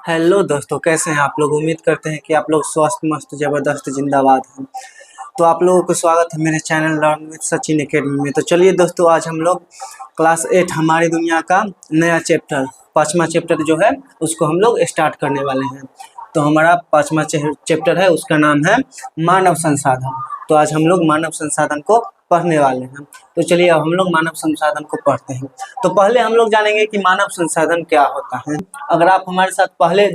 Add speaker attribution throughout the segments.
Speaker 1: Hello दोस्तों, कैसे हैं आप लोग। उम्मीद करते हैं कि आप लोग स्वस्थ मस्त जबरदस्त जिंदाबाद हैं। तो आप लोगों को स्वागत है मेरे channel learn with Sachin academy में। तो चलिए दोस्तों, आज हम लोग क्लास 8 हमारी दुनिया का नया चैप्टर, पाँचवा चैप्टर जो है उसको हम लोग स्टार्ट करने वाले हैं। तो हमारा पाँचवा चैप्टर है, उसका नाम है मानव संसाधन। तो आज हम लोग मानव संसाधन को पढ़ने वाले हैं। तो चलिए अब हम लोग मानव संसाधन को पढ़ते हैं। तो पहले हम लोग जानेंगे कि मानव संसाधन क्या होता है। अगर आप हमारे साथ पहले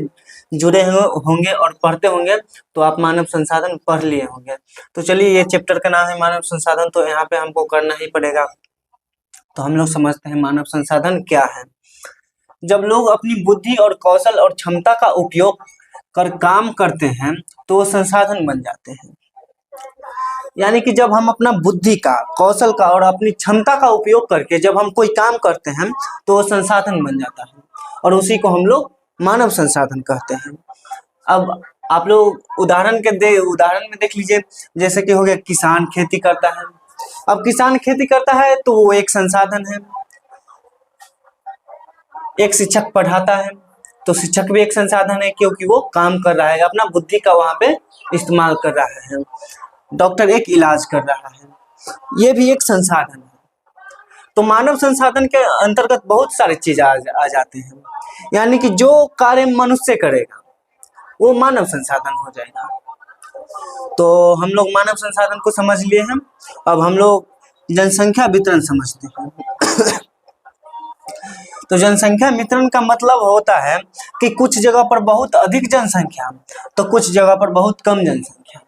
Speaker 1: जुड़े होंगे और पढ़ते होंगे तो आप मानव संसाधन पढ़ लिए होंगे। तो चलिए, ये चैप्टर का नाम है मानव संसाधन, तो यहाँ पे हमको करना ही पड़ेगा। तो हम लोग समझते हैं मानव संसाधन क्या है। जब लोग अपनी बुद्धि और कौशल और क्षमता का उपयोग कर काम करते हैं तो वो संसाधन बन जाते हैं। यानी कि जब हम अपना बुद्धि का, कौशल का और अपनी क्षमता का उपयोग करके जब हम कोई काम करते हैं तो वो संसाधन बन जाता है, और उसी को हम लोग मानव संसाधन कहते हैं। अब आप लोग उदाहरण में देख लीजिए, जैसे कि हो गया किसान खेती करता है। अब किसान खेती करता है तो वो एक संसाधन है। एक शिक्षक पढ़ाता है तो शिक्षक भी एक संसाधन है, क्योंकि वो काम कर रहा है, अपना बुद्धि का वहां पे इस्तेमाल कर रहा है। डॉक्टर एक इलाज कर रहा है, ये भी एक संसाधन है। तो मानव संसाधन के अंतर्गत बहुत सारे चीज आ जाते हैं। यानी कि जो कार्य मनुष्य करेगा वो मानव संसाधन हो जाएगा। तो हम लोग मानव संसाधन को समझ लिए हैं। अब हम लोग जनसंख्या वितरण समझते हैं। तो जनसंख्या वितरण का मतलब होता है कि कुछ जगह पर बहुत अधिक जनसंख्या तो कुछ जगह पर बहुत कम जनसंख्या।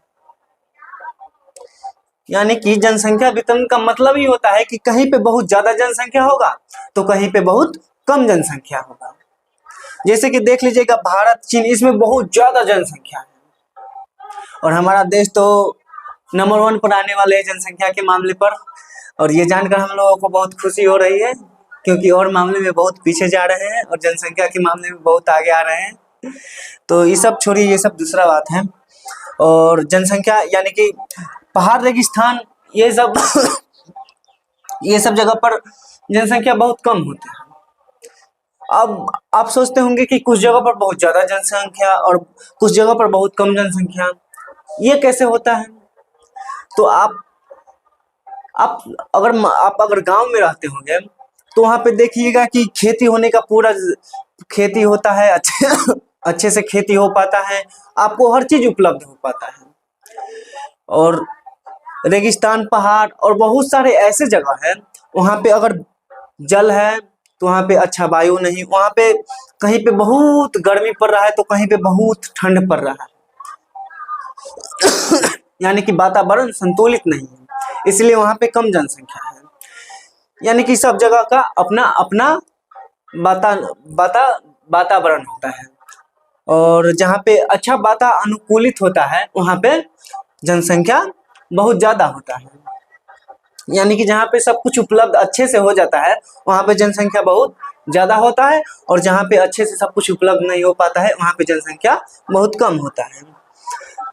Speaker 1: यानी कि जनसंख्या वितरण का मतलब ही होता है कि कहीं पे बहुत ज्यादा जनसंख्या होगा तो कहीं पे बहुत कम जनसंख्या होगा। जैसे कि देख लीजिएगा, भारत, चीन, इसमें बहुत ज्यादा जनसंख्या है और हमारा देश तो नंबर 1 पर आने वाले है जनसंख्या के मामले पर। और ये जानकर हम लोगों को बहुत खुशी हो रही है, क्योंकि और मामले में बहुत पीछे जा रहे हैं और जनसंख्या के मामले में बहुत आगे आ रहे हैं। तो ये सब छोड़िए, ये सब दूसरा बात है। और जनसंख्या यानी कि पहाड़, रेगिस्तान, ये सब ये सब जगह पर जनसंख्या बहुत कम होती है। अब आप सोचते होंगे कि कुछ जगह पर बहुत ज्यादा जनसंख्या और कुछ जगह पर बहुत कम जनसंख्या, ये कैसे होता है। तो आप अगर गांव में रहते होंगे तो वहां पे देखिएगा कि खेती होने का पूरा खेती होता है, अच्छे से खेती हो पाता है, आपको हर चीज उपलब्ध हो पाता है। और रेगिस्तान, पहाड़ और बहुत सारे ऐसे जगह है, वहां पे अगर जल है तो वहां पे अच्छा वायु नहीं, वहां पे कहीं पे बहुत गर्मी पड़ रहा है तो कहीं पे बहुत ठंड पड़ रहा है। यानी कि वातावरण संतुलित नहीं है, इसलिए वहां पे कम जनसंख्या है। यानी कि सब जगह का अपना अपना वातावरण होता है, और जहाँ पे अच्छा वातानुकूलित होता है वहां पे जनसंख्या बहुत ज्यादा होता है। यानी कि जहाँ पे सब कुछ उपलब्ध अच्छे से हो जाता है वहां पे जनसंख्या बहुत ज्यादा होता है, और जहाँ पे अच्छे से सब कुछ उपलब्ध नहीं हो पाता है वहां पे जनसंख्या बहुत कम होता है।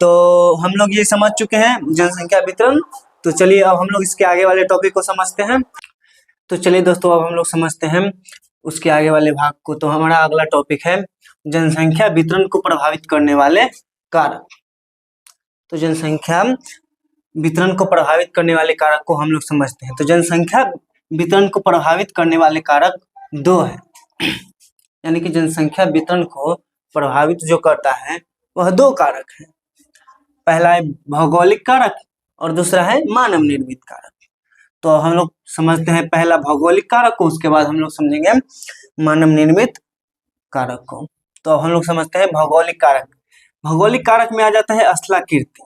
Speaker 1: तो हम लोग ये समझ चुके हैं जनसंख्या वितरण। तो चलिए अब हम लोग इसके आगे वाले टॉपिक को समझते हैं। तो चलिए दोस्तों, अब हम लोग समझते हैं उसके आगे वाले भाग को। तो हमारा अगला टॉपिक है जनसंख्या वितरण को प्रभावित करने वाले कारक। तो जनसंख्या वितरण को प्रभावित करने वाले कारक को हम लोग समझते हैं। तो जनसंख्या वितरण को प्रभावित करने वाले कारक 2 है। यानी कि जनसंख्या वितरण को प्रभावित जो करता है वह 2 कारक है। पहला है भौगोलिक कारक और दूसरा है मानव निर्मित कारक। तो हम लोग समझते हैं पहला भौगोलिक कारक को, उसके बाद हम लोग समझेंगे मानव निर्मित कारक को। तो हम लोग समझते हैं भौगोलिक कारक। भौगोलिक कारक में आ जाता है स्थलाकृति।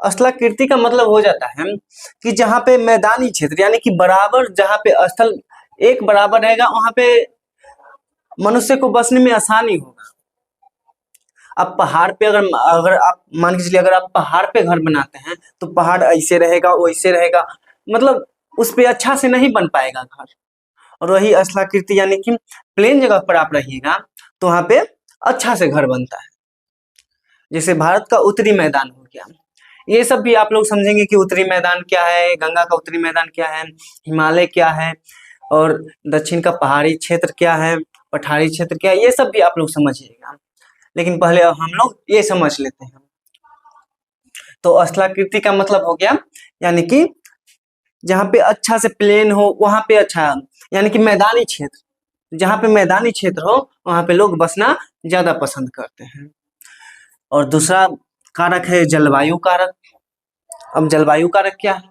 Speaker 1: स्थलाकृति का मतलब हो जाता है कि जहाँ पे मैदानी क्षेत्र, यानी कि बराबर जहाँ पे स्थल एक बराबर रहेगा वहां पे मनुष्य को बसने में आसानी होगा। अब पहाड़ पे अगर आप मान के चलिए, अगर आप पहाड़ पे घर बनाते हैं तो पहाड़ ऐसे रहेगा, वैसे रहेगा, मतलब उस पे अच्छा से नहीं बन पाएगा घर। और वही स्थलाकृति यानी कि प्लेन जगह पर आप रहिएगा तो वहां पे अच्छा से घर बनता है। जैसे भारत का उत्तरी मैदान हो गया, ये सब भी आप लोग समझेंगे कि उत्तरी मैदान क्या है, गंगा का उत्तरी मैदान क्या है, हिमालय क्या है, और दक्षिण का पहाड़ी क्षेत्र क्या है, पठारी क्षेत्र क्या है, ये सब भी आप लोग समझिएगा, लेकिन पहले हम लोग ये समझ लेते हैं। तो स्थलाकृति का मतलब हो गया यानी कि जहाँ पे अच्छा से प्लेन हो वहां पे अच्छा, यानी कि मैदानी क्षेत्र, जहाँ पे मैदानी क्षेत्र हो वहां पे लोग बसना ज्यादा पसंद करते हैं। और दूसरा कारक है जलवायु कारक। अब जलवायु कारक क्या है?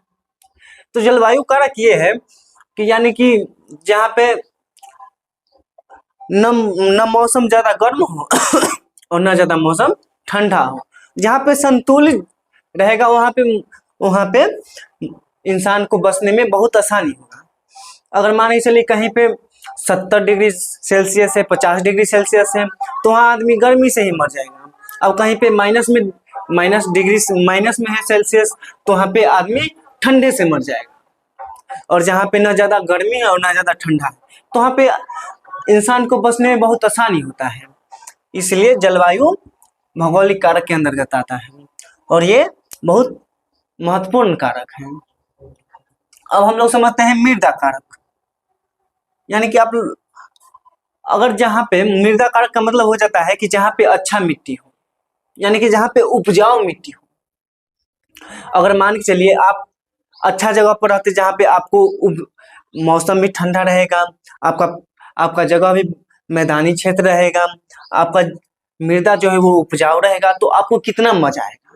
Speaker 1: तो जलवायु कारक ये है कि यानी कि जहाँ पे न मौसम ज्यादा गर्म हो और न ज्यादा मौसम ठंडा हो, जहाँ पे संतुलित रहेगा वहां पे इंसान को बसने में बहुत आसानी होगा। अगर मान के चलिए कहीं पे 70 डिग्री सेल्सियस है, 50 डिग्री सेल्सियस है, तो वहाँ आदमी गर्मी से ही मर जाएगा। अब कहीं पे माइनस में है सेल्सियस, तो वहाँ पे आदमी ठंडे से मर जाएगा। और जहाँ पे ना ज्यादा गर्मी है और ना ज्यादा ठंडा है, तो वहाँ पे इंसान को बसने में बहुत आसानी होता है। इसलिए जलवायु भौगोलिक कारक के अंतर्गत आता है और ये बहुत महत्वपूर्ण कारक है। अब हम लोग समझते हैं मृदा कारक। यानी कि आप अगर जहाँ पे मृदा कारक का मतलब हो जाता है कि जहाँ पे अच्छा मिट्टी हो, यानी कि जहाँ पे उपजाऊ मिट्टी हो। अगर मान के चलिए आप अच्छा जगह पर रहते जहाँ पे आपको मौसम भी ठंडा रहेगा, आपका जगह भी मैदानी क्षेत्र रहेगा, आपका मृदा जो है वो उपजाऊ रहेगा, तो आपको कितना मजा आएगा।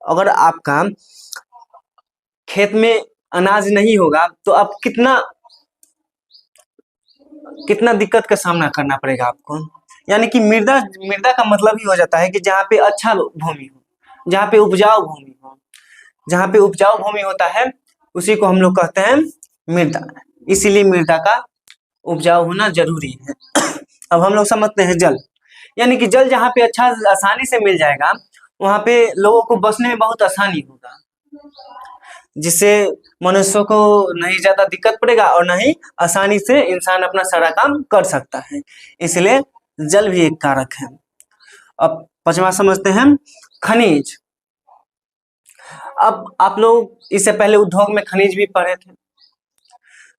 Speaker 1: अगर आपका खेत में अनाज नहीं होगा तो आप कितना दिक्कत का सामना करना पड़ेगा आपको। यानी कि मृदा का मतलब ही हो जाता है कि जहाँ पे अच्छा भूमि हो, जहाँ पे उपजाऊ भूमि हो। जहाँ पे उपजाऊ भूमि होता है उसी को हम लोग कहते हैं मृदा। इसीलिए मृदा का उपजाऊ होना जरूरी है। अब हम लोग समझते हैं जल। यानी कि जल जहाँ पे अच्छा आसानी से मिल जाएगा वहां पे लोगों को बसने में बहुत आसानी होगा, जिससे मनुष्यों को नहीं ज्यादा दिक्कत पड़ेगा और नहीं आसानी से इंसान अपना सारा काम कर सकता है। इसलिए जल भी एक कारक है। अब पांचवा समझते हैं खनिज। अब आप लोग इससे पहले उद्योग में खनिज भी पढ़े थे।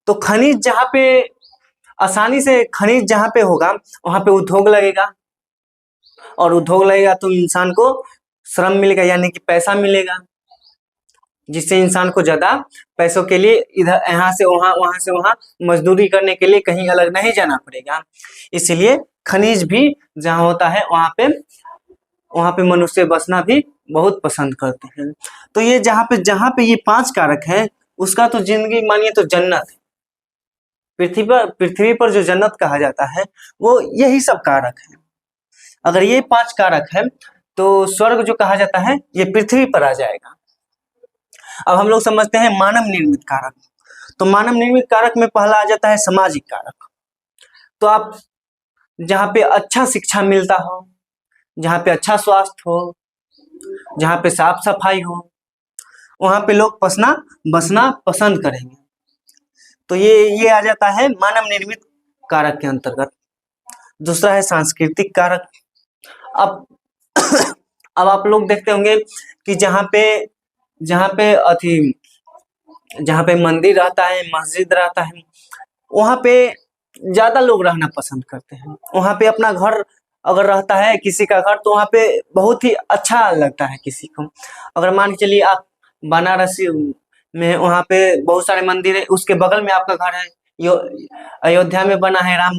Speaker 1: तो खनिज जहाँ पे आसानी से खनिज जहाँ पे होगा वहां पे उद्योग लगेगा, और उद्योग लगेगा तो इंसान को श्रम मिलेगा यानी कि पैसा मिलेगा, जिससे इंसान को ज्यादा पैसों के लिए इधर यहाँ से वहां मजदूरी करने के लिए कहीं अलग नहीं जाना पड़ेगा। इसलिए खनिज भी जहाँ होता है वहां पे मनुष्य बसना भी बहुत पसंद करते हैं। तो ये जहाँ पे ये 5 कारक है उसका तो जिंदगी मानिए तो जन्नत है। पृथ्वी पर जो जन्नत कहा जाता है वो यही सब कारक है। अगर ये 5 कारक है तो स्वर्ग जो कहा जाता है ये पृथ्वी पर आ जाएगा। अब हम लोग समझते हैं मानव निर्मित कारक। तो मानव निर्मित कारक में पहला आ जाता है सामाजिक कारक। तो आप जहाँ पे अच्छा शिक्षा मिलता हो, जहाँ पे अच्छा स्वास्थ्य हो, जहाँ पे साफ सफाई हो, वहां पे लोग बसना पसंद करेंगे। तो ये आ जाता है मानव निर्मित कारक के अंतर्गत। दूसरा है सांस्कृतिक कारक। अब अब आप लोग देखते होंगे कि जहाँ पे मंदिर रहता है, मस्जिद रहता है, वहां पे ज्यादा लोग रहना पसंद करते हैं। वहां पे अपना घर अगर रहता है किसी का घर, तो वहां पे बहुत ही अच्छा लगता है किसी को। अगर मान के चलिए आप बनारसी में, वहां पे बहुत सारे मंदिर है, उसके बगल में आपका घर है। अयोध्या में बना है राम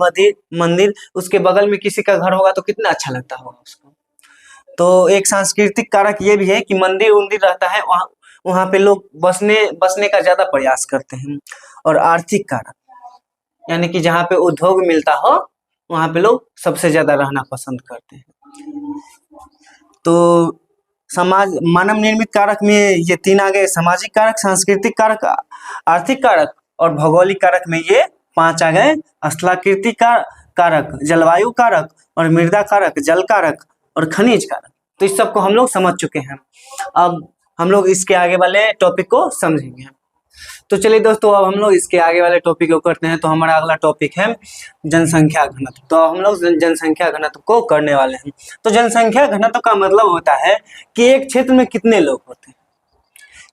Speaker 1: मंदिर, उसके बगल में किसी का घर होगा तो कितना अच्छा लगता होगा उसको। तो एक सांस्कृतिक कारक ये भी है कि मंदिर उंदिर रहता है वहां पे लोग बसने का ज्यादा प्रयास करते हैं। और आर्थिक कारक यानी कि जहाँ पे उद्योग मिलता हो वहां पे लोग सबसे ज्यादा रहना पसंद करते हैं। तो मानव निर्मित कारक में ये 3 आ गए, सामाजिक कारक, सांस्कृतिक कारक, आर्थिक कारक, और भौगोलिक कारक में ये 5 आ गए। स्थलाकृति कारक, जलवायु कारक, और मृदा कारक, जल कारक, और खनिज कारक। तो इस सबको हम लोग समझ चुके हैं। अब हम लोग इसके आगे वाले टॉपिक को समझेंगे। तो चलिए दोस्तों, अब हम लोग इसके आगे वाले टॉपिक को करते हैं। तो हमारा अगला टॉपिक है जनसंख्या घनत्व। तो हम लोग जनसंख्या घनत्व को करने वाले हैं। तो जनसंख्या घनत्व का मतलब होता है कि एक क्षेत्र में कितने लोग होते हैं।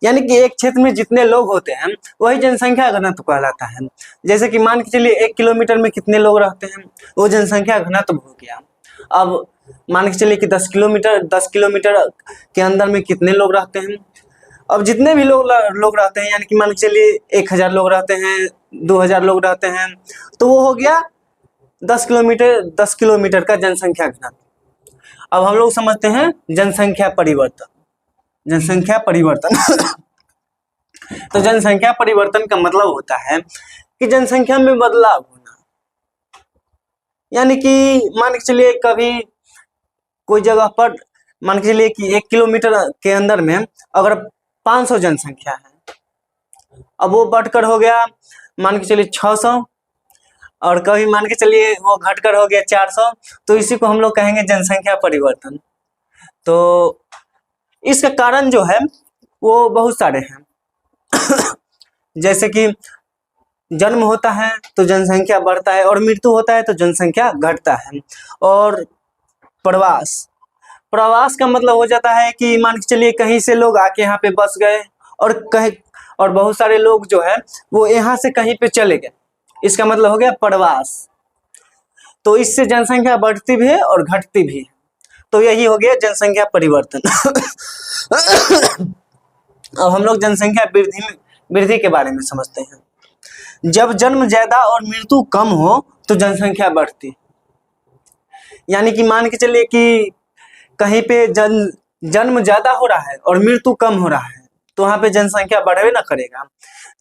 Speaker 1: यानी कि एक क्षेत्र में जितने लोग होते हैं वही जनसंख्या घनत्व कहलाता है। जैसे कि मान के चलिए 1 किलोमीटर में कितने लोग रहते हैं, वो जनसंख्या घनत्व हो गया। अब मान के चलिए कि 10 किलोमीटर के अंदर में कितने लोग रहते हैं। अब जितने भी लोग रहते हैं, यानी कि मान के चलिए 1000 लोग रहते हैं, 2000 लोग रहते हैं, तो वो हो गया 10 किलोमीटर का जनसंख्या घनत्व। अब हम लोग समझते हैं जनसंख्या परिवर्तन। जनसंख्या परिवर्तन तो जनसंख्या परिवर्तन का मतलब होता है कि जनसंख्या में बदलाव होना। यानी कि मान के चलिए कभी कोई जगह पर मान के चलिए कि 1 किलोमीटर के अंदर में अगर 500 जनसंख्या है, अब वो बढ़कर हो गया मान के चलिए 600, और कभी मान के चलिए वो घटकर हो गया 400, तो इसी को हम लोग कहेंगे जनसंख्या परिवर्तन। तो इसका कारण जो है वो बहुत सारे हैं जैसे कि जन्म होता है तो जनसंख्या बढ़ता है, और मृत्यु होता है तो जनसंख्या घटता है। और प्रवास, प्रवास का मतलब हो जाता है कि मान के चलिए कहीं से लोग आके यहाँ पे बस गए, और बहुत सारे लोग जो है वो यहाँ से कहीं पे चले गए, इसका मतलब हो गया प्रवास। तो इससे जनसंख्या बढ़ती भी है और घटती भी है, तो यही हो गया जनसंख्या परिवर्तन अब हम लोग जनसंख्या वृद्धि के बारे में समझते हैं। जब जन्म ज्यादा और मृत्यु कम हो तो जनसंख्या बढ़ती। यानी कि मान के चलिए कि कहीं पे जन्म ज्यादा हो रहा है और मृत्यु कम हो रहा है, तो वहां पे जनसंख्या बढ़े ना करेगा।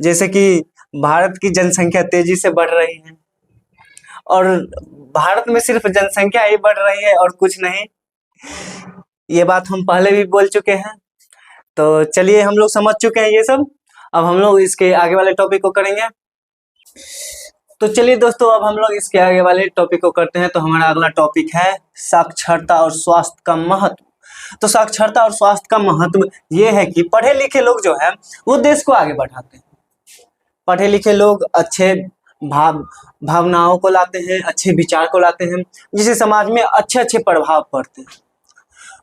Speaker 1: जैसे कि भारत की जनसंख्या तेजी से बढ़ रही है, और भारत में सिर्फ जनसंख्या ही बढ़ रही है और कुछ नहीं। ये बात हम पहले भी बोल चुके हैं। तो चलिए हम लोग समझ चुके हैं ये सब, अब हम लोग इसके आगे वाले टॉपिक को करेंगे। तो चलिए दोस्तों, अब हम लोग इसके आगे वाले टॉपिक को करते हैं। तो हमारा अगला टॉपिक है साक्षरता और स्वास्थ्य का महत्व। तो साक्षरता और स्वास्थ्य का महत्व ये है कि पढ़े लिखे लोग जो है वो देश को आगे बढ़ाते हैं। पढ़े लिखे लोग अच्छे भावनाओं को लाते हैं, अच्छे विचार को लाते हैं, जिससे समाज में अच्छे अच्छे प्रभाव पड़ते हैं।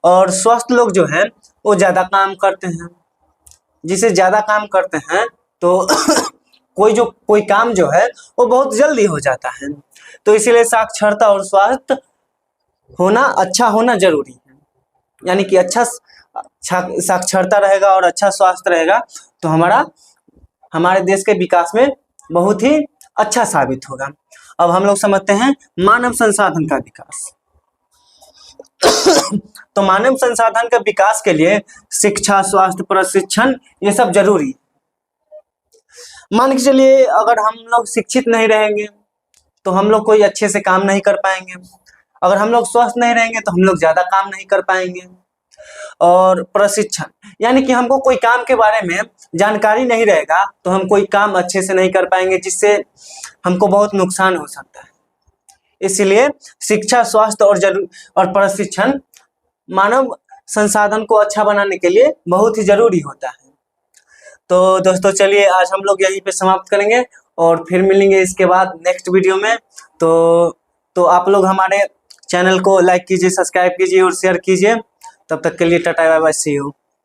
Speaker 1: और स्वस्थ लोग जो हैं वो ज्यादा काम करते हैं। जिसे ज्यादा काम करते हैं तो कोई काम जो है वो बहुत जल्दी हो जाता है। तो इसीलिए साक्षरता और स्वास्थ्य अच्छा होना जरूरी है। यानी कि अच्छा साक्षरता रहेगा और अच्छा स्वास्थ्य रहेगा तो हमारे देश के विकास में बहुत ही अच्छा साबित होगा। अब हम लोग समझते हैं मानव संसाधन का विकास तो मानव संसाधन का विकास के लिए शिक्षा, स्वास्थ्य, प्रशिक्षण ये सब जरूरी है। मान के चलिए अगर हम लोग शिक्षित नहीं रहेंगे तो हम लोग कोई अच्छे से काम नहीं कर पाएंगे। अगर हम लोग स्वस्थ नहीं रहेंगे तो हम लोग ज्यादा काम नहीं कर पाएंगे। और प्रशिक्षण, यानी कि हमको कोई काम के बारे में जानकारी नहीं रहेगा तो हम कोई काम अच्छे से नहीं कर पाएंगे, जिससे हमको बहुत नुकसान हो सकता है। इसलिए शिक्षा, स्वास्थ्य और प्रशिक्षण मानव संसाधन को अच्छा बनाने के लिए बहुत ही जरूरी होता है। तो दोस्तों चलिए आज हम लोग यहीं पे समाप्त करेंगे और फिर मिलेंगे इसके बाद नेक्स्ट वीडियो में। तो आप लोग हमारे चैनल को लाइक कीजिए, सब्सक्राइब कीजिए और शेयर कीजिए। तब तक के लिए tata bye bye, see you.